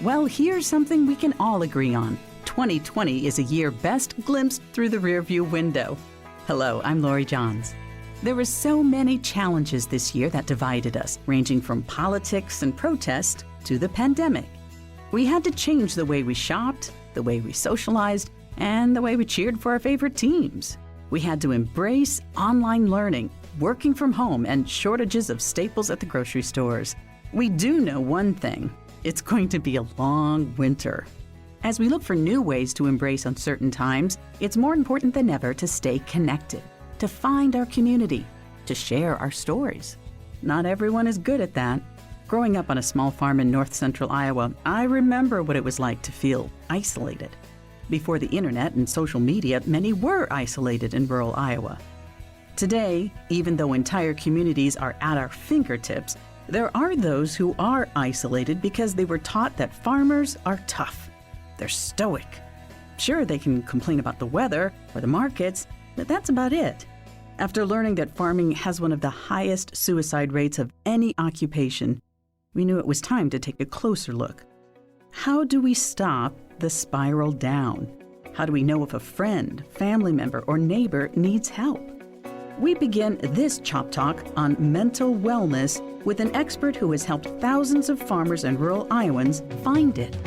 Well, here's something we can all agree on. 2020 is a year best glimpsed through the rearview window. Hello, I'm Lori Johns. There were so many challenges this year that divided us, ranging from politics and protest to the pandemic. We had to change the way we shopped, the way we socialized, and the way we cheered for our favorite teams. We had to embrace online learning, working from home, and shortages of staples at the grocery stores. We do know one thing: it's going to be a long winter. As we look for new ways to embrace uncertain times, it's more important than ever to stay connected, to find our community, to share our stories. Not everyone is good at that. Growing up on a small farm in north central Iowa, I remember what it was like to feel isolated. Before the internet and social media, many were isolated in rural Iowa. Today, even though entire communities are at our fingertips, there are those who are isolated because they were taught that farmers are tough. They're stoic. Sure, they can complain about the weather or the markets, but that's about it. After learning that farming has one of the highest suicide rates of any occupation, we knew it was time to take a closer look. How do we stop the spiral down? How do we know if a friend, family member, or neighbor needs help? We begin this Chop Talk on mental wellness with an expert who has helped thousands of farmers and rural Iowans find it.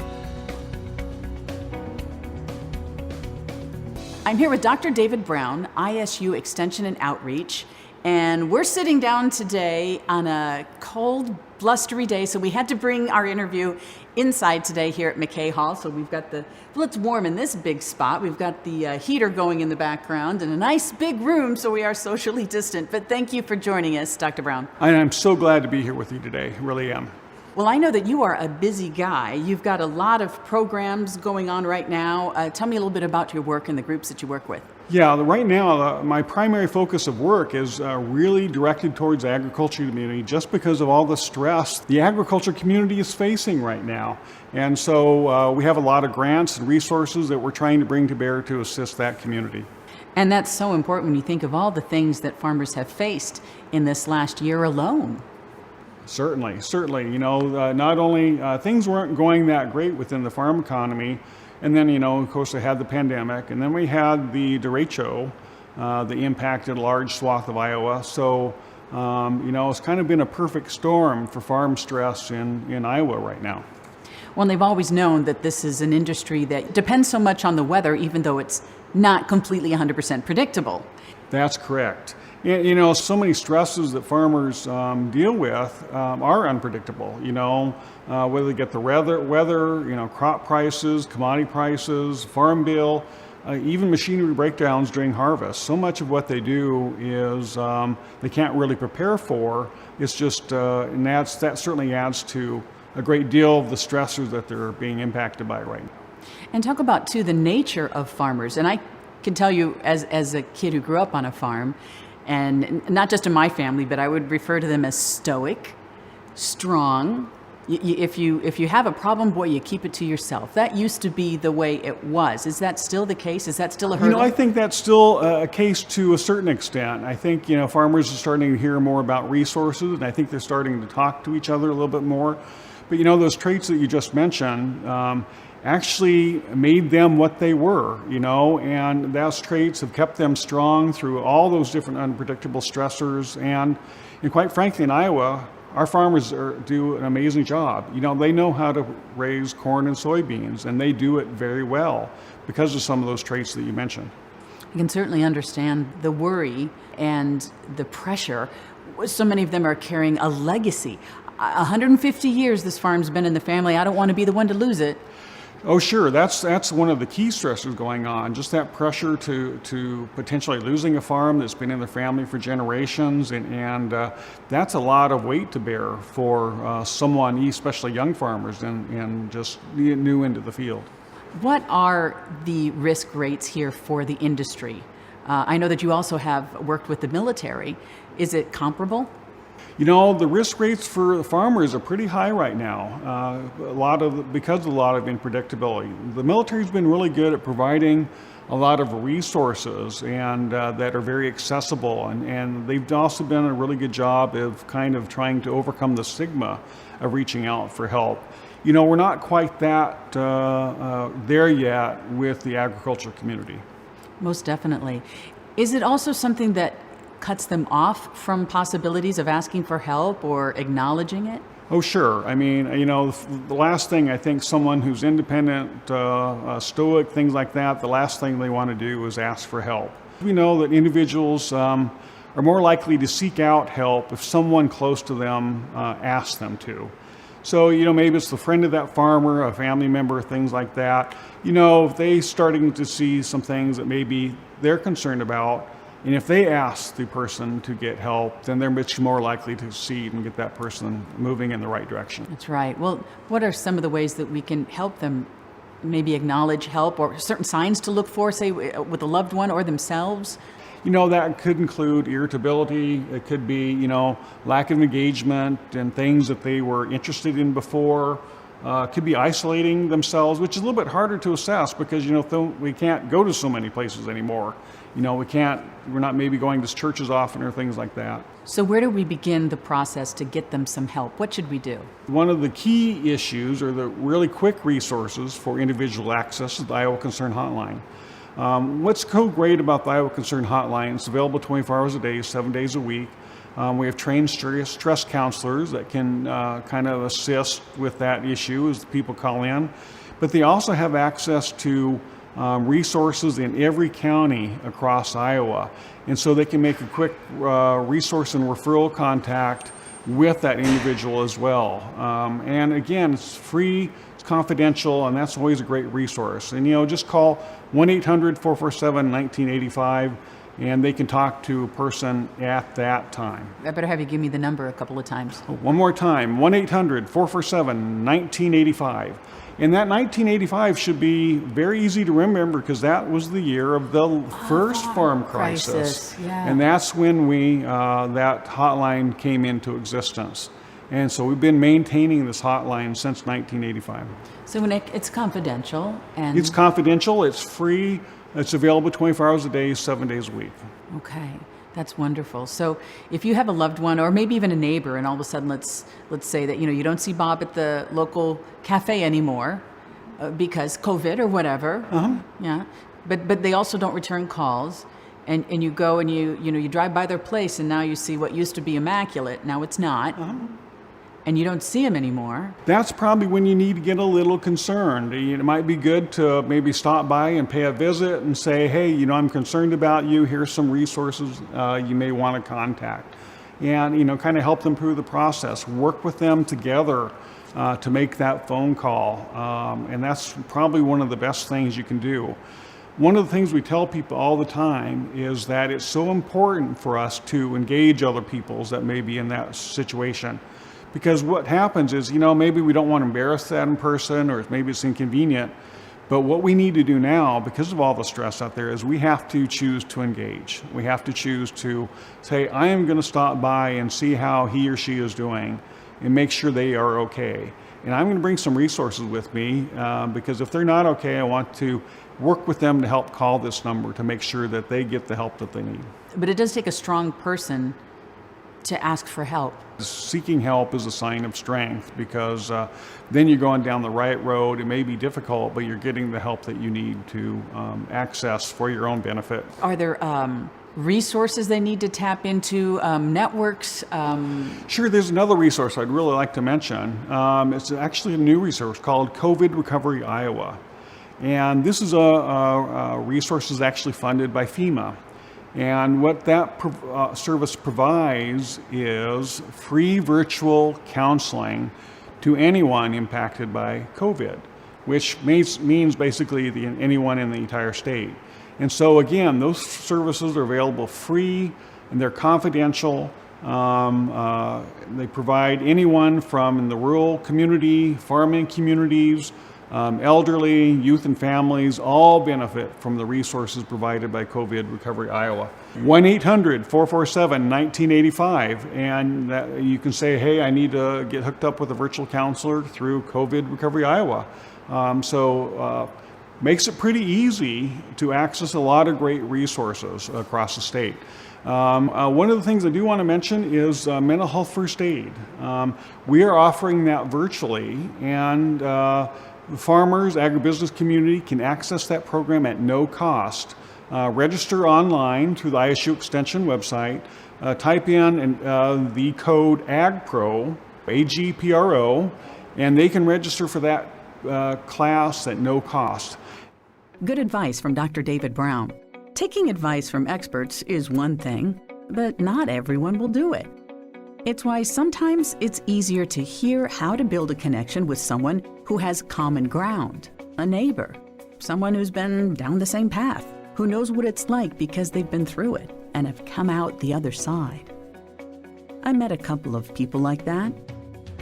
I'm here with Dr. David Brown, ISU Extension and Outreach, and we're sitting down today on a cold, blustery day, so we had to bring our interview inside today here at McKay Hall. So we've got it's warm in this big spot. We've got the heater going in the background and a nice big room, so we are socially distant. But thank you for joining us, Dr. Brown. I'm so glad to be here with you today, I really am. Well, I know that you are a busy guy. You've got a lot of programs going on right now. Tell me a little bit about your work and the groups that you work with. Yeah, right now, my primary focus of work is really directed towards the agriculture community just because of all the stress the agriculture community is facing right now. And so we have a lot of grants and resources that we're trying to bring to bear to assist that community. And that's so important when you think of all the things that farmers have faced in this last year alone. Certainly. You know, not only things weren't going that great within the farm economy, and then, you know, of course, they had the pandemic, and then we had the derecho that impacted a large swath of Iowa. So, you know, it's kind of been a perfect storm for farm stress in Iowa right now. Well, they've always known that this is an industry that depends so much on the weather, even though it's not completely 100% predictable. That's correct. You know, so many stresses that farmers deal with are unpredictable. You know, whether they get the weather, you know, crop prices, commodity prices, farm bill, even machinery breakdowns during harvest. So much of what they do is they can't really prepare for. It's just, and that certainly adds to a great deal of the stressors that they're being impacted by right now. And talk about, too, the nature of farmers. And I can tell you, as a kid who grew up on a farm, and not just in my family, but I would refer to them as stoic, strong. If you have a problem, boy, you keep it to yourself. That used to be the way it was. Is that still the case? Is that still a hurdle? You know, I think that's still a case to a certain extent. I think, you know, farmers are starting to hear more about resources, and I think they're starting to talk to each other a little bit more. But, you know, those traits that you just mentioned actually made them what they were, you know, and those traits have kept them strong through all those different unpredictable stressors. And quite frankly, in Iowa, our farmers do an amazing job. You know, they know how to raise corn and soybeans, and they do it very well because of some of those traits that you mentioned. I can certainly understand the worry and the pressure. So many of them are carrying a legacy. 150 years this farm's been in the family. I don't want to be the one to lose it. Oh, sure. That's one of the key stressors going on. Just that pressure to potentially losing a farm that's been in the family for generations, and that's a lot of weight to bear for someone, especially young farmers, and just new into the field. What are the risk rates here for the industry? I know that you also have worked with the military. Is it comparable? You know, the risk rates for the farmers are pretty high right now, because of a lot of unpredictability. The military's been really good at providing a lot of resources and that are very accessible. And they've also done a really good job of kind of trying to overcome the stigma of reaching out for help. You know, we're not quite that there yet with the agriculture community. Most definitely. Is it also something that cuts them off from possibilities of asking for help or acknowledging it? Oh, sure. I mean, you know, the last thing I think someone who's independent, stoic, things like that, the last thing they want to do is ask for help. We know that individuals are more likely to seek out help if someone close to them asks them to. So, you know, maybe it's the friend of that farmer, a family member, things like that. You know, if they're starting to see some things that maybe they're concerned about, and if they ask the person to get help, then they're much more likely to succeed and get that person moving in the right direction. That's right. Well, what are some of the ways that we can help them maybe acknowledge help, or certain signs to look for, say, with a loved one or themselves? You know, that could include irritability. It could be, you know, lack of engagement and things that they were interested in before. Could be isolating themselves, which is a little bit harder to assess because, you know, we can't go to so many places anymore. You know, we're not maybe going to churches often or things like that. So where do we begin the process to get them some help? What should we do? One of the key issues or the really quick resources for individual access is the Iowa Concern Hotline. What's so great about the Iowa Concern Hotline, it's available 24 hours a day, 7 days a week. We have trained stress counselors that can kind of assist with that issue as the people call in. But they also have access to resources in every county across Iowa. And so they can make a quick resource and referral contact with that individual as well. And again, it's free, it's confidential, and that's always a great resource. And, you know, just call 1-800-447-1985. And they can talk to a person at that time. I better have you give me the number a couple of times. One more time, 1-800-447-1985. And that 1985 should be very easy to remember because that was the year of the first farm crisis. Yeah. And that's when that hotline came into existence. And so we've been maintaining this hotline since 1985. So when it's confidential and... It's confidential, it's free. It's available 24 hours a day, 7 days a week. Okay, that's wonderful. So if you have a loved one or maybe even a neighbor and all of a sudden let's say that, you know, you don't see Bob at the local cafe anymore because COVID or whatever. Yeah. But they also don't return calls and you go and you drive by their place and now you see what used to be immaculate, now it's not. And you don't see them anymore. That's probably when you need to get a little concerned. It might be good to maybe stop by and pay a visit and say, hey, you know, I'm concerned about you. Here's some resources you may want to contact. And, you know, kind of help them through the process. Work with them together to make that phone call. And that's probably one of the best things you can do. One of the things we tell people all the time is that it's so important for us to engage other people that may be in that situation. Because what happens is, you know, maybe we don't want to embarrass that in person or maybe it's inconvenient, but what we need to do now, because of all the stress out there, is we have to choose to engage. We have to choose to say, I am going to stop by and see how he or she is doing and make sure they are okay. And I'm going to bring some resources with me because if they're not okay, I want to work with them to help call this number to make sure that they get the help that they need. But it does take a strong person to ask for help. Seeking help is a sign of strength because then you're going down the right road. It may be difficult, but you're getting the help that you need to access for your own benefit. Are there resources they need to tap into, networks? Sure, there's another resource I'd really like to mention. It's actually a new resource called COVID Recovery Iowa. And this is a resource that's actually funded by FEMA. And what that service provides is free virtual counseling to anyone impacted by COVID, which means basically anyone in the entire state. And so again, those services are available free and they're confidential. They provide anyone from in the rural community, farming communities, elderly, youth and families all benefit from the resources provided by COVID Recovery Iowa. 1-800-447-1985 and you can say, hey, I need to get hooked up with a virtual counselor through COVID Recovery Iowa. makes it pretty easy to access a lot of great resources across the state. One of the things I do want to mention is mental health first aid. We are offering that virtually, and farmers, agribusiness community can access that program at no cost. Register online through the ISU Extension website. Type in the code AGPRO, AGPRO, and they can register for that class at no cost. Good advice from Dr. David Brown. Taking advice from experts is one thing, but not everyone will do it. It's why sometimes it's easier to hear how to build a connection with someone who has common ground, a neighbor, someone who's been down the same path, who knows what it's like because they've been through it and have come out the other side. I met a couple of people like that.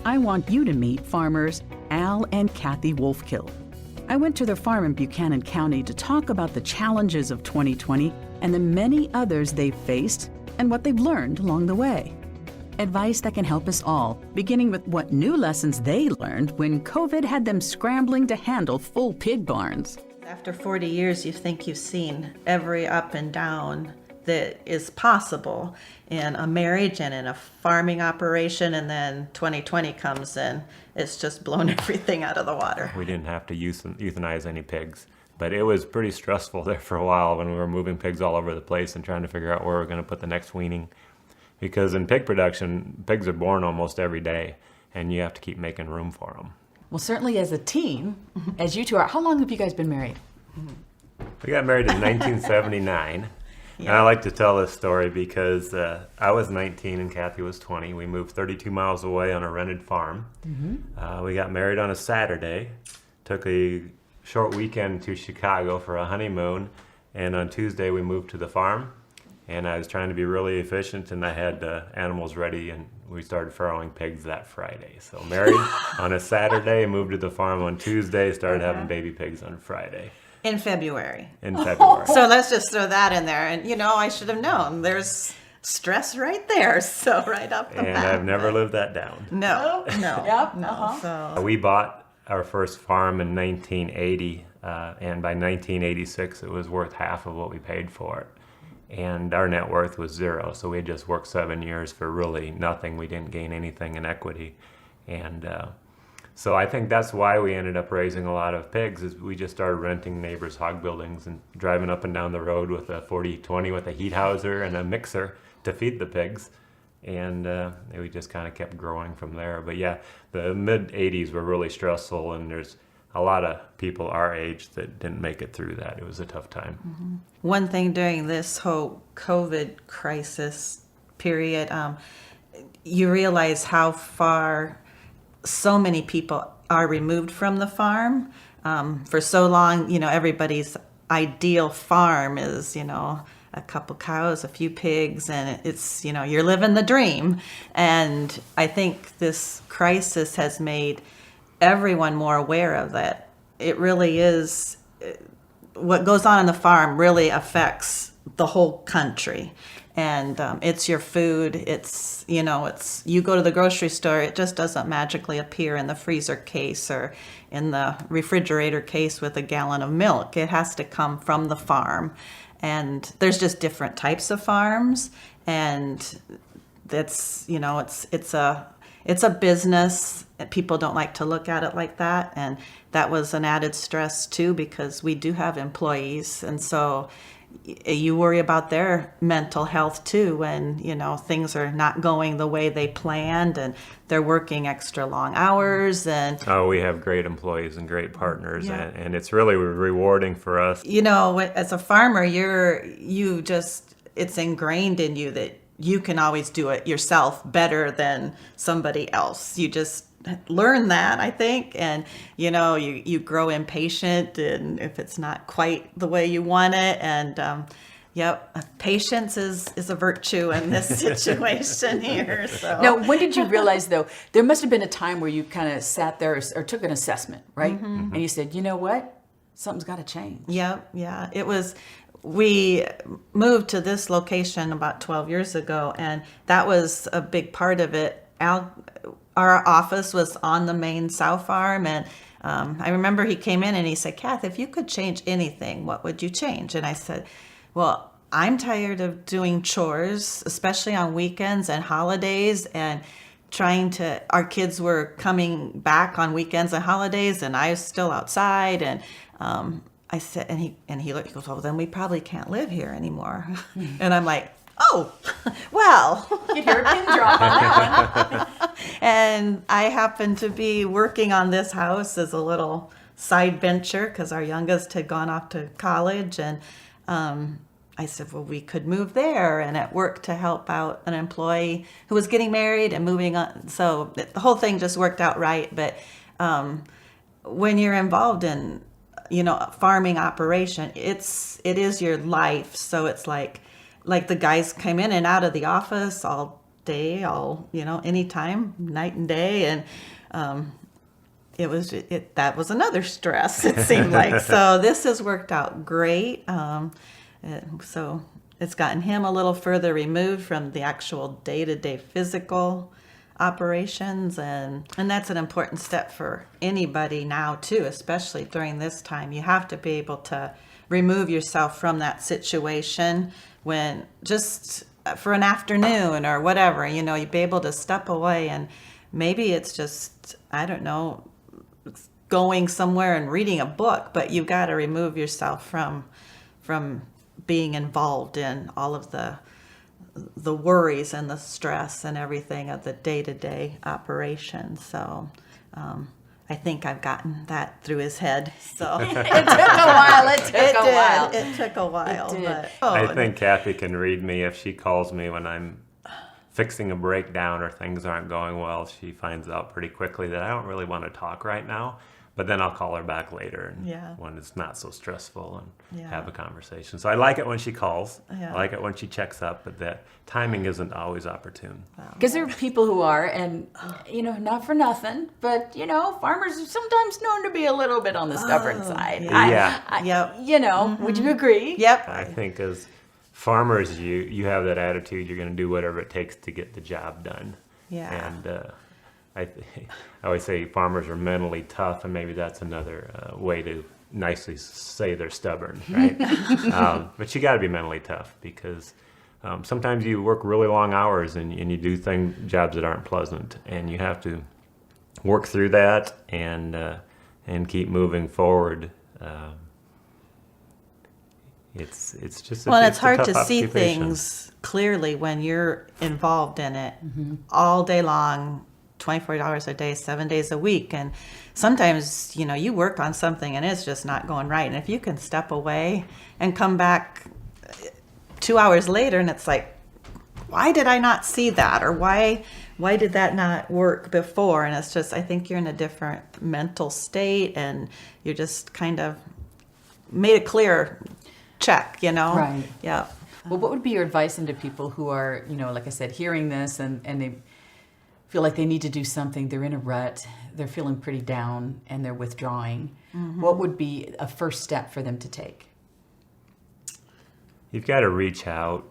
I want you to meet farmers Al and Kathy Wulfekuhle. I went to their farm in Buchanan County to talk about the challenges of 2020 and the many others they've faced and what they've learned along the way. Advice that can help us all, beginning with what new lessons they learned when COVID had them scrambling to handle full pig barns. After 40 years, you think you've seen every up and down that is possible in a marriage and in a farming operation, and then 2020 comes in. It's just blown everything out of the water. We didn't have to euthanize any pigs, but it was pretty stressful there for a while when we were moving pigs all over the place and trying to figure out where we're going to put the next weaning. Because in pig production, pigs are born almost every day, and you have to keep making room for them. Well, certainly as a team, as you two are, how long have you guys been married? We got married in 1979. And I like to tell this story because I was 19 and Kathy was 20. We moved 32 miles away on a rented farm. We got married on a Saturday, took a short weekend to Chicago for a honeymoon, and on Tuesday we moved to the farm. And I was trying to be really efficient, and I had animals ready, and we started farrowing pigs that Friday. So married on a Saturday, moved to the farm on Tuesday, started having baby pigs on Friday. In February. So let's just throw that in there. And, I should have known. There's stress right there. So right up the bat. And I've never lived that down. No. Yep. No. So We bought our first farm in 1980, and by 1986 it was worth half of what we paid for it. And our net worth was zero, so we had just worked 7 years for really nothing. We didn't gain anything in equity. And so I think that's why we ended up raising a lot of pigs, is we just started renting neighbors' hog buildings and driving up and down the road with a 40-20 with a heat houser and a mixer to feed the pigs. And we just kind of kept growing from there. But yeah, the mid-'80s were really stressful, and there's a lot of people our age that didn't make it through that. It was a tough time. one thing during this whole COVID crisis period, you realize how far so many people are removed from the farm. For so long, everybody's ideal farm is, a couple cows, a few pigs, and it's, you're living the dream. And I think this crisis has made everyone more aware of that. It really is, what goes on the farm really affects the whole country. And it's your food, it's, you go to the grocery store, it just doesn't magically appear in the freezer case or in the refrigerator case with a gallon of milk. It has to come from the farm. And there's just different types of farms, and that's, it's a business. People don't like to look at it like that, and that was an added stress too, because we do have employees, and so you worry about their mental health too when things are not going the way they planned and they're working extra long hours. And we have great employees and great partners, and it's really rewarding for us. As a farmer, it's ingrained in you that you can always do it yourself better than somebody else. You just learn that, I think, and you grow impatient, and if it's not quite the way you want it, and patience is a virtue in this situation here. So. Now, when did you realize, though, there must have been a time where you kind of sat there or took an assessment, right? Mm-hmm. And you said, you know what, something's got to change. Yeah. It was. We moved to this location about 12 years ago, and that was a big part of it. Al our office was on the main sow farm, and I remember he came in and he said, Kath, if you could change anything, what would you change? And I said, well, I'm tired of doing chores, especially on weekends and holidays, and our kids were coming back on weekends and holidays, and I was still outside, and I said, and he looked, he goes, well, then we probably can't live here anymore. And I'm like, oh, well. You hear a pin drop on that one. And I happened to be working on this house as a little side venture because our youngest had gone off to college, and I said, well, we could move there, and it worked to help out an employee who was getting married and moving on. So the whole thing just worked out right. But when you're involved in, a farming operation, it is your life. So it's like the guys came in and out of the office all day, anytime, night and day, and that was another stress, it seemed like. So this has worked out great. So it's gotten him a little further removed from the actual day-to-day physical operations, and that's an important step for anybody now too, especially during this time. You have to be able to remove yourself from that situation when just for an afternoon or whatever, you'd be able to step away, and maybe it's just, I don't know, going somewhere and reading a book, but you've got to remove yourself from being involved in all of the worries and the stress and everything of the day-to-day operation. So I think I've gotten that through his head. So It took a while. It took a while. It did. But, I think Kathy can read me if she calls me when I'm fixing a breakdown or things aren't going well. She finds out pretty quickly that I don't really want to talk right now. But then I'll call her back later when it's not so stressful and have a conversation. So I like it when she calls. Yeah. I like it when she checks up, but that timing isn't always opportune. Because there are people who are, and, not for nothing, but, farmers are sometimes known to be a little bit on the stubborn side. Yeah. Would you agree? Yep. I think as farmers, you have that attitude. You're going to do whatever it takes to get the job done. Yeah. And I always say farmers are mentally tough, and maybe that's another way to nicely say they're stubborn, right? But you got to be mentally tough because sometimes you work really long hours and you do jobs that aren't pleasant, and you have to work through that and keep moving forward. It's just it's hard a to tough see occupation. things clearly when you're involved in it all day long, 24 hours a day, 7 days a week. And sometimes, you work on something and it's just not going right. And if you can step away and come back 2 hours later and it's like, why did I not see that? Or why did that not work before? And it's just, I think you're in a different mental state and you're just kind of made a clear check, Right. Yeah. Well, what would be your advice into people who are, like I said, hearing this and they feel like they need to do something, they're in a rut, they're feeling pretty down, and they're withdrawing? What would be a first step for them to take? You've got to reach out.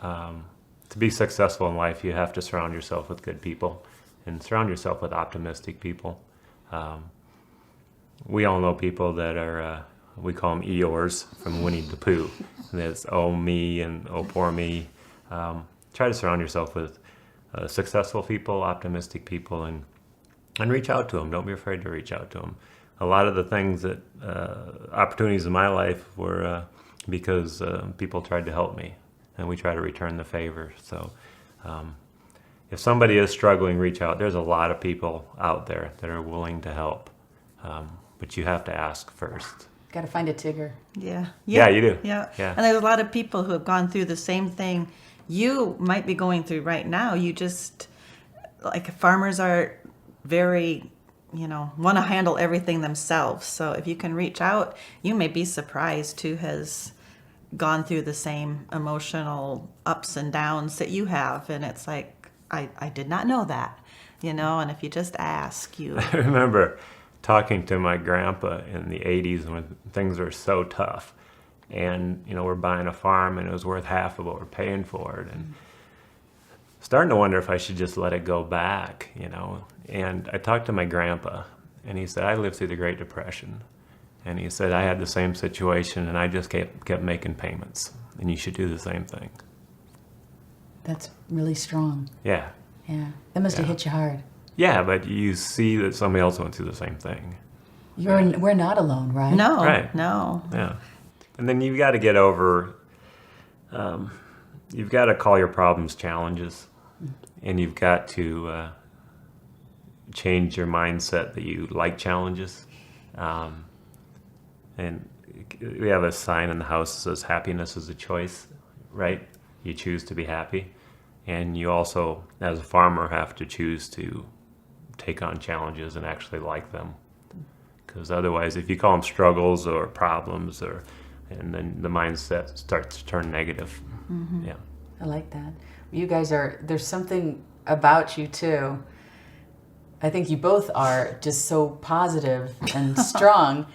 To be successful in life, you have to surround yourself with good people and surround yourself with optimistic people. We all know people that are, we call them Eeyores from Winnie the Pooh. And that's, oh, me, and oh, poor me. Try to surround yourself with successful people, optimistic people, and reach out to them. Don't be afraid to reach out to them. A lot of the things that, opportunities in my life were because people tried to help me, and we try to return the favor. So if somebody is struggling, reach out. There's a lot of people out there that are willing to help, but you have to ask first. Got to find a Tigger. Yeah. Yeah, you do. Yeah. Yeah. And there's a lot of people who have gone through the same thing you might be going through right now. You just, like, farmers are very, want to handle everything themselves. So if you can reach out, you may be surprised who has gone through the same emotional ups and downs that you have. And it's like, I did not know that, and if you just ask, you. I remember talking to my grandpa in the 80s when things were so tough. And, we're buying a farm and it was worth half of what we're paying for it. And starting to wonder if I should just let it go back, And I talked to my grandpa, and he said, I lived through the Great Depression. And he said, I had the same situation, and I just kept making payments, and you should do the same thing. That's really strong. Yeah. Yeah. That must have hit you hard. Yeah, but you see that somebody else went through the same thing. We're not alone, right? No, Right. no. Yeah. And then you've got to get over, you've got to call your problems challenges, and you've got to change your mindset that you like challenges. And we have a sign in the house that says happiness is a choice, right? You choose to be happy. And you also, as a farmer, have to choose to take on challenges and actually like them. Because otherwise, if you call them struggles or problems, and then the mindset starts to turn negative. Mm-hmm. Yeah. I like that. You guys there's something about you too. I think you both are just so positive and strong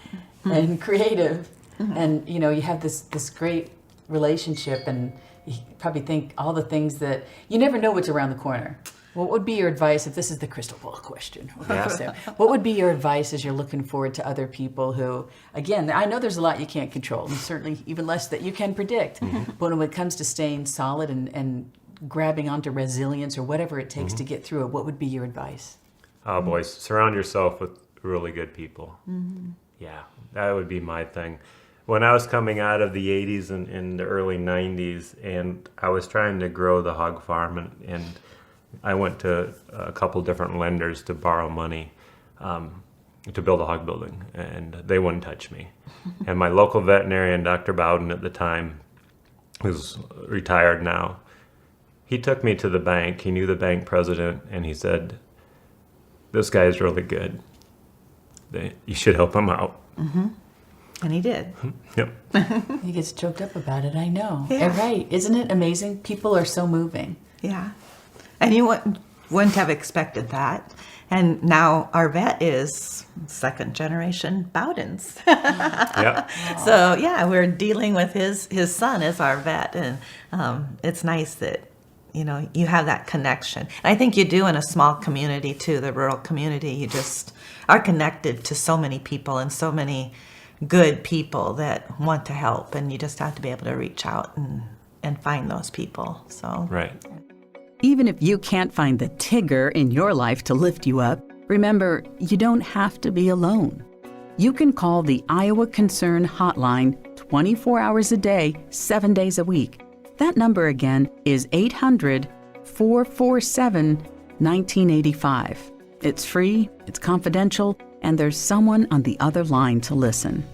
and creative. And, you have this great relationship, and you probably think all the things that you never know what's around the corner. What would be your advice if this is the crystal ball question? So, what would be your advice as you're looking forward to other people who, again, I know there's a lot you can't control, and certainly even less that you can predict. But when it comes to staying solid and grabbing onto resilience or whatever it takes to get through it, what would be your advice? Oh, boys, surround yourself with really good people. Yeah, that would be my thing. When I was coming out of the 80s and in the early 90s, and I was trying to grow the hog farm, and I went to a couple different lenders to borrow money to build a hog building, and they wouldn't touch me. And my local veterinarian, Dr. Bowden at the time, who's retired now, he took me to the bank. He knew the bank president, and he said, this guy is really good. You should help him out. And he did. Yep. He gets choked up about it, I know. Yeah. And right, isn't it amazing? People are so moving. Yeah. And you wouldn't have expected that. And now our vet is second generation Bowdens. Yep. So yeah, we're dealing with his son as our vet, and it's nice that you have that connection. And I think you do in a small community too, the rural community. You just are connected to so many people and so many good people that want to help, and you just have to be able to reach out and find those people. So Right. Even if you can't find the Tigger in your life to lift you up, remember, you don't have to be alone. You can call the Iowa Concern Hotline 24 hours a day, 7 days a week. That number again is 800-447-1985. It's free, it's confidential, and there's someone on the other line to listen.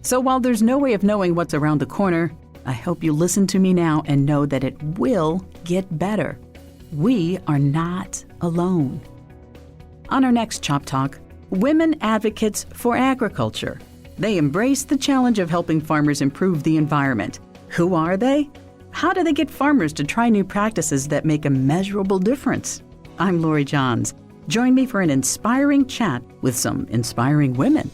So while there's no way of knowing what's around the corner, I hope you listen to me now and know that it will get better. We are not alone. On our next Chop Talk, women advocates for agriculture. They embrace the challenge of helping farmers improve the environment. Who are they? How do they get farmers to try new practices that make a measurable difference? I'm Lori Johns. Join me for an inspiring chat with some inspiring women.